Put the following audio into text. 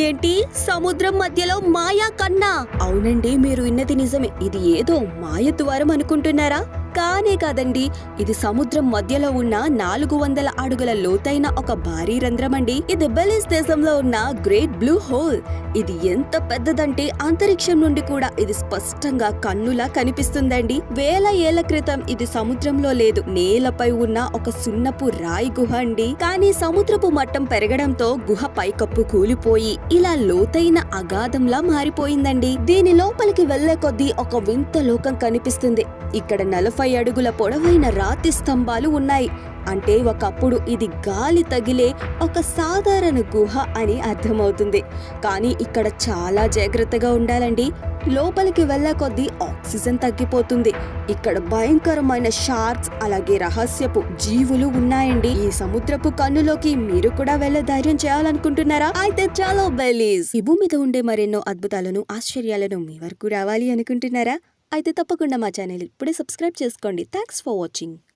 ఏంటి, సముద్రం మధ్యలో మాయా కన్నా? అవునండి, మీరు విన్నది నిజమే. ఇది ఏదో మాయ ద్వారం అనుకుంటున్నారా? కానే కాదండి, ఇది సముద్రం మధ్యలో ఉన్న 400 అడుగుల లోతైన ఒక భారీ రంధ్రమండి. ఇది బెలిజ్ దేశంలో ఉన్న గ్రేట్ బ్లూ హోల్. ఇది ఎంత పెద్దదంటే అంతరిక్షం నుండి కూడా ఇది స్పష్టంగా కన్నులా కనిపిస్తుందండి. వేల ఏళ్ల క్రితం ఇది సముద్రంలో లేదు, నేలపై ఉన్న ఒక సున్నపు రాయి గుహ అండి. కానీ సముద్రపు మట్టం పెరగడంతో గుహ పైకప్పు కూలిపోయి ఇలా లోతైన అగాధంలా మారిపోయిందండి. దీని లోపలికి వెళ్లే కొద్దీ ఒక వింత లోకం కనిపిస్తుంది. ఇక్కడ 40 అడుగుల పొడవైన రాతి స్తంభాలు ఉన్నాయి. అంటే ఒకప్పుడు ఇది గాలి తగిలే ఒక సాధారణ గుహ అని అర్థమవుతుంది. కానీ ఇక్కడ చాలా జాగ్రత్తగా ఉండాలండి. లోపలికి వెళ్లే కొద్దీ ఆక్సిజన్ తగ్గిపోతుంది. ఇక్కడ భయంకరమైన షార్క్స్, అలాగే రహస్యపు జీవులు ఉన్నాయండి. ఈ సముద్రపు కన్నులోకి మీరు కూడా వెళ్లే ధైర్యం చేయాలనుకుంటున్నారా? అయితే చాలా బెలీజ్. ఈ భూమి మీద ఉండే మరెన్నో అద్భుతాలను, ఆశ్చర్యాలను మీ వరకు రావాలి అనుకుంటున్నారా? అయితే తప్పకుండా మా ఛానల్ ఇప్పుడే సబ్స్క్రైబ్ చేసుకోండి. Thanks for watching.